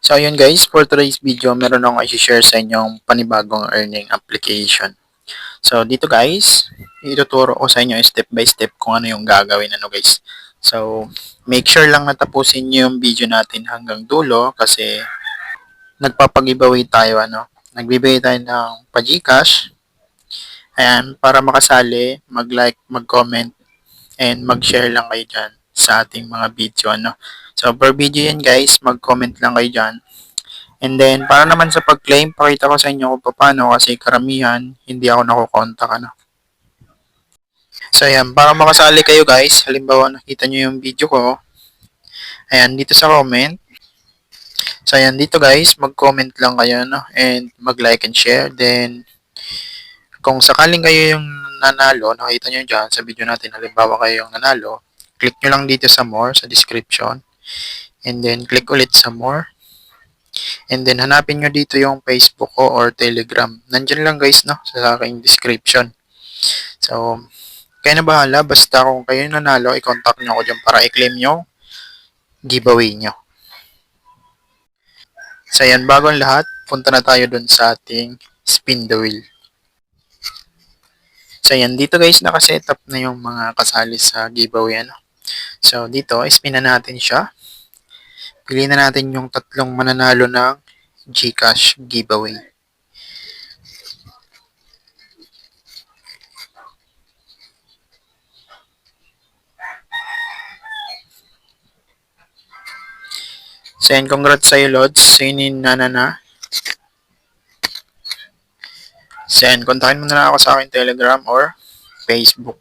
So ayun guys, for today's video, meron akong i-share sa inyong panibagong earning application. So dito guys, ituturo ko sa inyo step by step kung ano yung gagawin guys. So make sure lang na tapusin niyo yung video natin hanggang dulo kasi nagpapag-giveaway tayo Nagbibigay tayo ng pa-GCash. Ayan, para makasali, mag-like, mag-comment, and mag-share lang kayo dyan sa ating mga video. So per video yan guys, mag-comment lang kayo dyan. And then, para naman sa pag-claim, pakita ko sa inyo kung paano kasi karamihan, hindi ako nakukontak. So, ayan, para makasali kayo guys, halimbawa nakita nyo yung video ko, ayan, dito sa comment. So, ayan, dito guys, mag-comment lang kayo, and mag-like and share. Then, kung sakaling kayo yung nanalo, nakita nyo dyan sa video natin, halimbawa kayo yung nanalo, click nyo lang dito sa more, sa description. And then, click ulit sa more. And then, hanapin nyo dito yung Facebook ko or Telegram. Nandyan lang guys, sa aking description. So, kayo na bahala. Basta kung kayo nanalo, i-contact nyo ako dyan para i-claim yung giveaway nyo. So, yan. Bago ang lahat, punta na tayo dun sa ating spin the wheel. So, yan. Dito guys, nakasetup na yung mga kasali sa giveaway. So, dito, spin na natin siya. Piliin na natin yung tatlong mananalo ng GCash giveaway. So, yan. Congrats sa'yo, Lods. Sinin na. So, yan. Kontakin mo na lang ako sa aking Telegram or Facebook.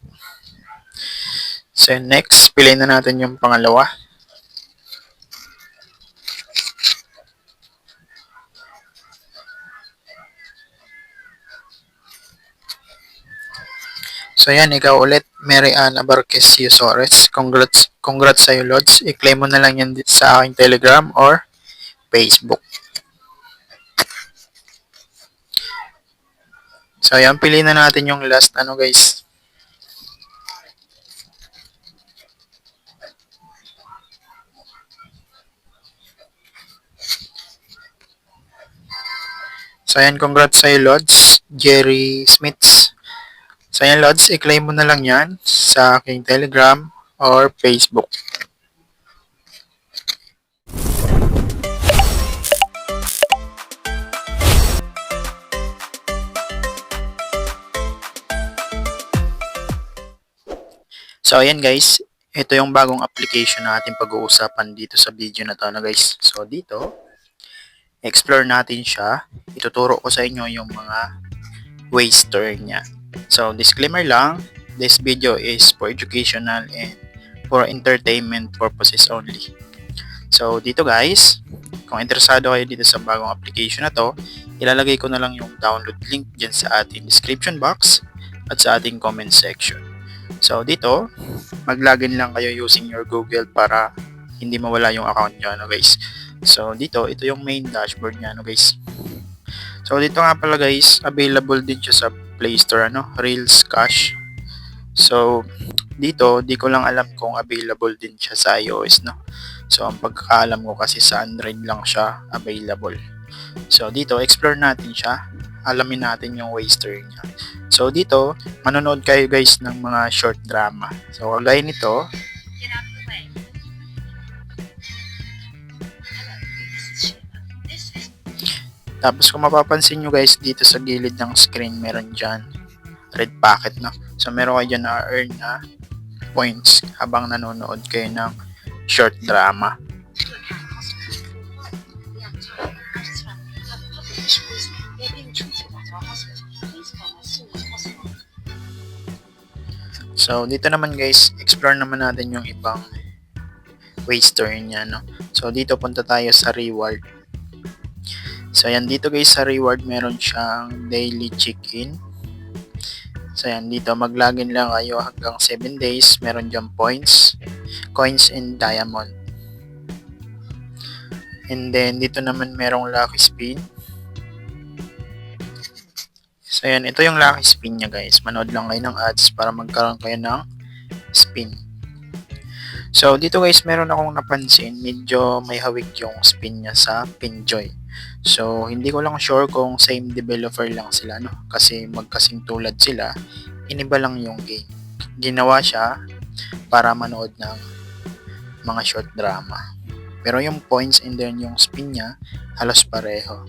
So, next, piliin na natin yung pangalawa. So, yan. Ikaw ulit, Mary Ann Abarquez Yusores. Congrats sa'yo, Lods. I-claim mo na lang yan sa aking Telegram or Facebook. So, yan. Piliin na natin yung last, guys. So, yan. Congrats sa'yo, Lods. Jerry Smiths. So, yan, Lods. I-claim mo na lang yan sa aking Telegram or Facebook. So, ayan guys. Ito yung bagong application na ating pag-uusapan dito sa video na to guys. So, dito, explore natin siya. Ituturo ko sa inyo yung mga ways to earn niya. So, disclaimer lang, this video is for educational and for entertainment purposes only. So, dito guys, kung interesado kayo dito sa bagong application na to, ilalagay ko na lang yung download link dyan sa ating description box at sa ating comment section. So, dito, mag-login lang kayo using your Google para hindi mawala yung account nyo, guys. So, dito, ito yung main dashboard niya, guys. So, dito nga pala, guys, available din siya sa Play Store, Reels Cash. So, dito, di ko lang alam kung available din siya sa iOS, So, ang pagkakaalam ko kasi sa Android lang siya available. So, dito, explore natin siya. Alamin natin yung ways to earn niya. So, dito, manonood kayo guys ng mga short drama. So, kagaya nito, tapos kung mapapansin nyo guys, dito sa gilid ng screen, meron dyan red packet, So, meron kayo dyan na earn na points habang nanonood kayo ng short drama. So, dito naman guys, explore naman natin yung ibang ways to earn niya, So, dito punta tayo sa reward. So, ayan, dito guys sa reward, meron siyang daily check-in. So, ayan, dito mag-login lang kayo hanggang 7 days. Meron dyan points, coins, and diamond. And then, dito naman merong lucky spin. So, ayan, ito yung lucky spin niya guys. Manood lang kayo ng ads para magkaroon kayo ng spin. So, dito guys, meron akong napansin, medyo may hawig yung spin niya sa Pinjoy. So, hindi ko lang sure kung same developer lang sila, no? Kasi magkasing tulad sila, iniba lang yung game. Ginawa siya para manood ng mga short drama. Pero yung points and then yung spin niya, halos pareho.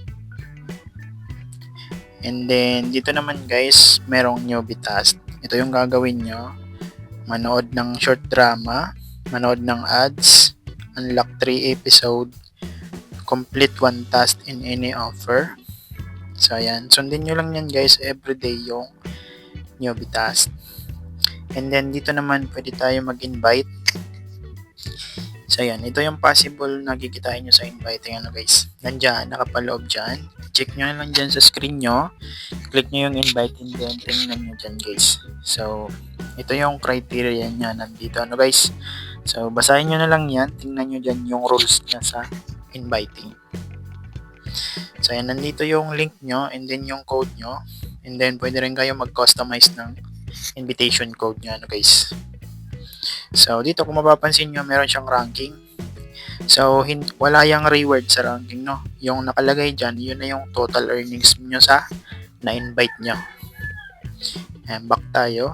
And then, dito naman guys, merong newbie task. Ito yung gagawin nyo. Manood ng short drama, manood ng ads, unlock 3 episode, complete 1 task in any offer. So, ayan. Sundin nyo lang yan guys, everyday yung newbie task. And then, dito naman, pwede tayo mag-invite. So, ayan. Ito yung possible na kikitain nyo sa inviting ano guys. Nandyan, nakapaloob dyan. Check nyo lang dyan sa screen nyo. Click nyo yung invite and then tingnan nyo dyan guys. So, ito yung criteria niya nandito ano guys. So, basahin nyo na lang yan. Tingnan nyo dyan yung rules niya sa inviting. So, ayan. Nandito yung link nyo and then yung code nyo. And then, pwede rin kayo mag-customize ng invitation code nyo ano guys. So, dito kung mapapansin nyo, meron siyang ranking. So, wala yung reward sa ranking, no? Yung nakalagay dyan, yun na yung total earnings nyo sa na-invite nyo. Ayan, back tayo.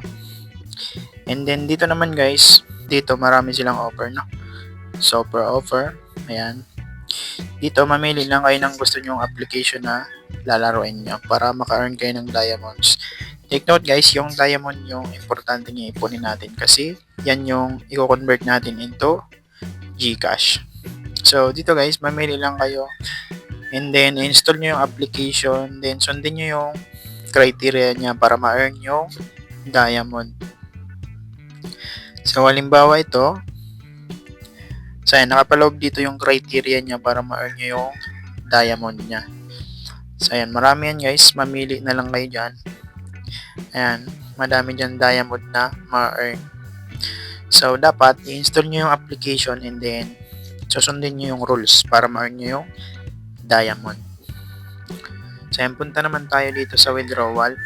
And then, dito naman guys, dito marami silang offer, no? So, per offer, ayan. Dito, mamili lang kayo ng gusto nyong application na lalaroin nyo para maka-earn kayo ng diamonds. Take note guys, yung diamond yung importante nyo ipunin natin kasi yan yung i-convert natin into GCash. So, dito guys, mamili lang kayo and then install nyo yung application, then sundin nyo yung criteria niya para ma-earn yung diamond. So, halimbawa ito, so ayan, nakapaloob dito yung criteria niya para ma-earn nyo yung diamond niya. So, ayan, marami yan guys, mamili na lang kayo dyan. Ayan, madami dyan diamond na ma-earn. So, dapat i-install nyo yung application and then susundin nyo yung rules para ma-earn nyo yung diamond. So, ayan, punta naman tayo dito sa withdrawal.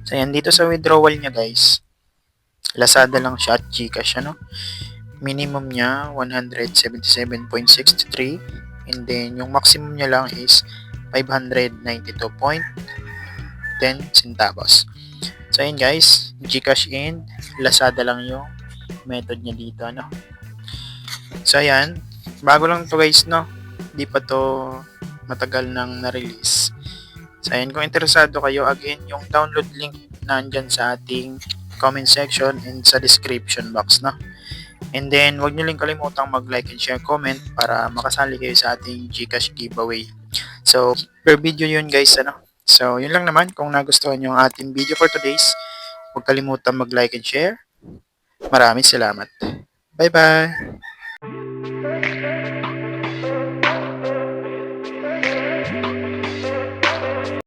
So, ayan, dito sa withdrawal niya guys, Lazada lang siya at GCash, ano? Minimum niya, 177.63 and then yung maximum niya lang is 592.10 centavos. So, ayun guys, GCash in, Lazada lang yung method niya dito, no? So, ayan, bago lang to guys, no? Di pa to matagal nang na-release. So, ayan, kung interesado kayo, again, yung download link nandyan sa ating comment section and sa description box, no? And then, huwag nyo lang kalimutang mag-like and share comment para makasali kayo sa ating GCash giveaway. So, per video yun guys, ano? So, yun lang naman. Kung nagustuhan nyo ang ating video for today's, huwag kalimutan mag-like and share. Maraming salamat. Bye-bye!